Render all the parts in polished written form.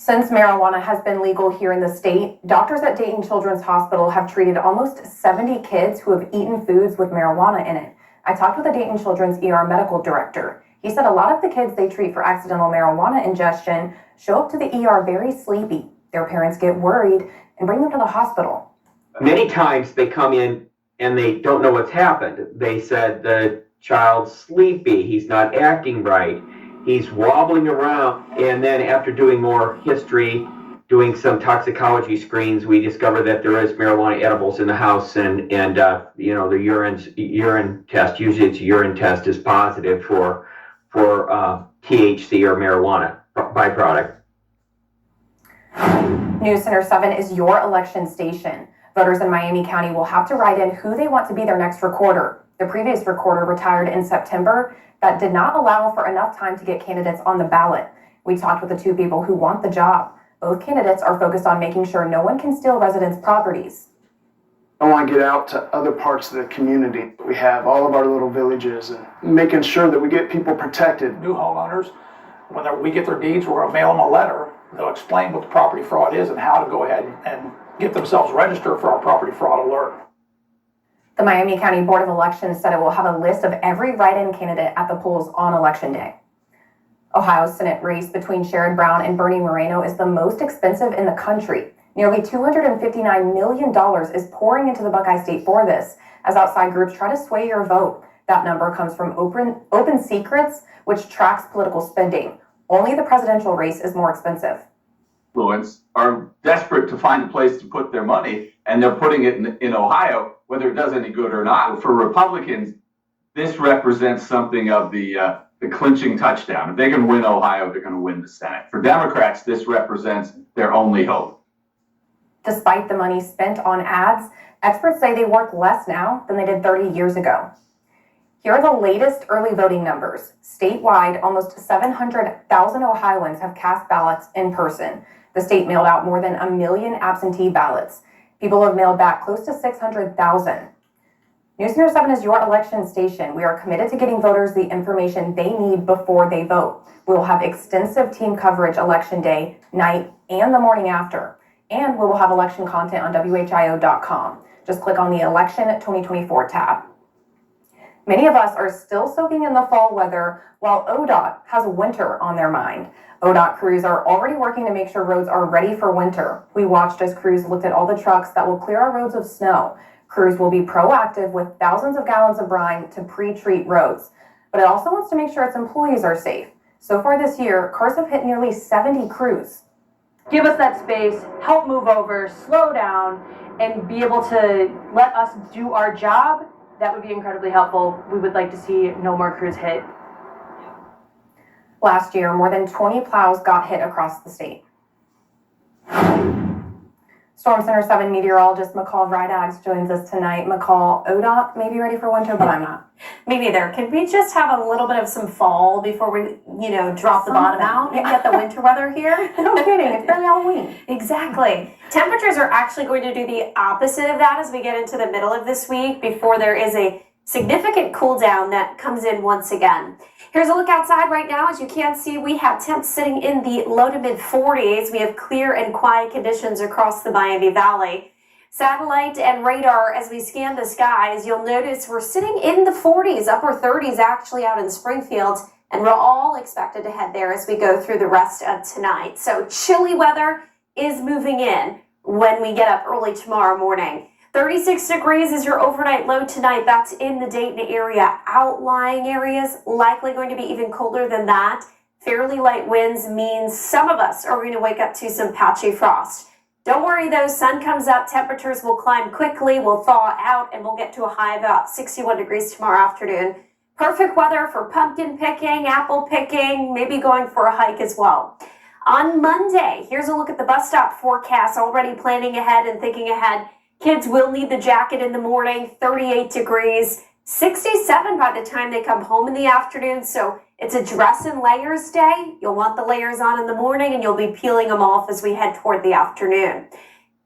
Since marijuana has been legal here in the state, doctors at Dayton Children's Hospital have treated almost 70 kids who have eaten foods with marijuana in it. I talked with the Dayton Children's ER medical director. He said a lot of the kids they treat for accidental marijuana ingestion show up to the ER very sleepy. Their parents get worried and bring them to the hospital. Many times they come in and they don't know what's happened. They said the child's sleepy, he's not acting right, he's wobbling around, and then after doing more history, doing some toxicology screens, we discovered that there is marijuana edibles in the house, and the urine test, usually it's a urine test, is positive for THC or marijuana byproduct. News Center 7 is your election station. Voters in Miami County will have to write in who they want to be their next recorder. The previous recorder retired in September. That did not allow for enough time to get candidates on the ballot. We talked with the two people who want the job. Both candidates are focused on making sure no one can steal residents' properties. I want to get out to other parts of the community. We have all of our little villages and making sure that we get people protected. New homeowners, when we get their deeds, we're going to mail them a letter. They'll explain what the property fraud is and how to go ahead and get themselves registered for our property fraud alert. The Miami County Board of Elections said it will have a list of every write-in candidate at the polls on Election Day. Ohio's Senate race between Sherrod Brown and Bernie Moreno is the most expensive in the country. Nearly $259 million is pouring into the Buckeye State for this, as outside groups try to sway your vote. That number comes from Open Secrets, which tracks political spending. Only the presidential race is more expensive. Influence are desperate to find a place to put their money, and they're putting it in Ohio, whether it does any good or not. For Republicans, this represents something of the clinching touchdown. If they can win Ohio, they're going to win the Senate. For Democrats, this represents their only hope. Despite the money spent on ads, experts say they work less now than they did 30 years ago. Here are the latest early voting numbers. Statewide, almost 700,000 Ohioans have cast ballots in person. The state mailed out more than 1 million absentee ballots. People have mailed back close to 600,000. News Center 7 is your election station. We are committed to getting voters the information they need before they vote. We will have extensive team coverage Election Day, night, and the morning after. And we will have election content on WHIO.com. Just click on the Election 2024 tab. Many of us are still soaking in the fall weather, while ODOT has winter on their mind. ODOT crews are already working to make sure roads are ready for winter. We watched as crews looked at all the trucks that will clear our roads of snow. Crews will be proactive with thousands of gallons of brine to pre-treat roads. But it also wants to make sure its employees are safe. So far this year, cars have hit nearly 70 crews. Give us that space, help move over, slow down, and be able to let us do our job. That would be incredibly helpful. We would like to see no more crews hit. Last year, more than 20 plows got hit across the state. Storm Center 7 meteorologist McCall Vrydaghs joins us tonight. McCall, ODOT may be ready for winter, but I'm not. Me neither. Can we just have a little bit of some fall before we, drop the bottom out and get the winter weather here? No kidding. It's barely Halloween. Exactly. Temperatures are actually going to do the opposite of that as we get into the middle of this week before there is a significant cool down that comes in once again. Here's a look outside right now. As you can see, we have temps sitting in the low to mid 40s. We have clear and quiet conditions across the Miami Valley. Satellite and radar, as we scan the skies, you'll notice we're sitting in the 40s, upper 30s actually out in Springfield, and we're all expected to head there as we go through the rest of tonight. So chilly weather is moving in when we get up early tomorrow morning. 36 degrees is your overnight low tonight. That's in the Dayton area. Outlying areas likely going to be even colder than that. Fairly light winds means some of us are going to wake up to some patchy frost. Don't worry though, sun comes up, temperatures will climb quickly, will thaw out, and we'll get to a high of about 61 degrees tomorrow afternoon. Perfect weather for pumpkin picking, apple picking, maybe going for a hike as well. On Monday, here's a look at the bus stop forecast, already planning ahead and thinking ahead. Kids will need the jacket in the morning, 38 degrees, 67 by the time they come home in the afternoon. So it's a dress and layers day. You'll want the layers on in the morning and you'll be peeling them off as we head toward the afternoon.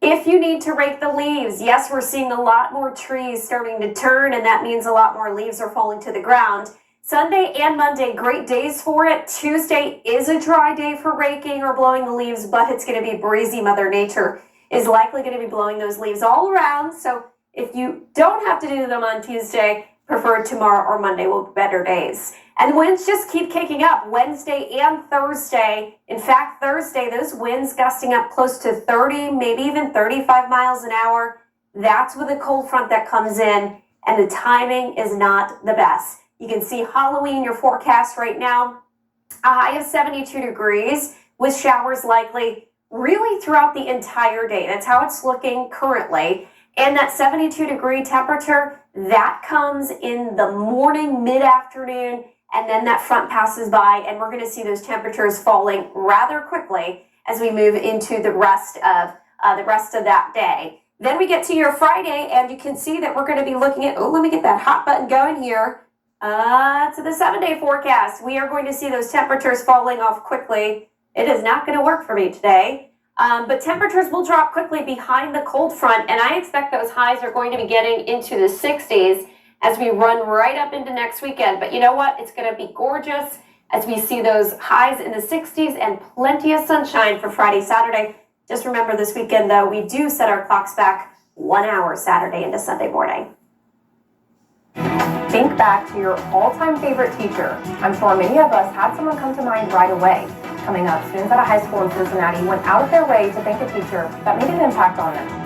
If you need to rake the leaves, yes, we're seeing a lot more trees starting to turn, and that means a lot more leaves are falling to the ground. Sunday and Monday, great days for it. Tuesday is a dry day for raking or blowing the leaves, but it's going to be breezy. Mother Nature is likely going to be blowing those leaves all around. So if you don't have to do them on Tuesday, prefer tomorrow or Monday will be better days. And the winds just keep kicking up Wednesday and Thursday. In fact, Thursday, those winds gusting up close to 30, maybe even 35 miles an hour. That's with a cold front that comes in, and the timing is not the best. You can see Halloween in your forecast right now. A high of 72 degrees with showers likely really throughout the entire day. That's how it's looking currently. And that 72-degree temperature, that comes in the morning, mid-afternoon, and then that front passes by, and we're going to see those temperatures falling rather quickly as we move into the rest of that day. Then we get to your Friday, and you can see that we're going to be looking at, let me get that hot button going here. To the 7-day forecast. We are going to see those temperatures falling off quickly. It is not going to work for me today. But temperatures will drop quickly behind the cold front, and I expect those highs are going to be getting into the 60s as we run right up into next weekend. But you know what? It's going to be gorgeous as we see those highs in the 60s and plenty of sunshine for Friday, Saturday. Just remember this weekend, though, we do set our clocks back 1 hour Saturday into Sunday morning. Think back to your all-time favorite teacher. I'm sure many of us had someone come to mind right away. Coming up, students at a high school in Cincinnati went out of their way to thank a teacher that made an impact on them.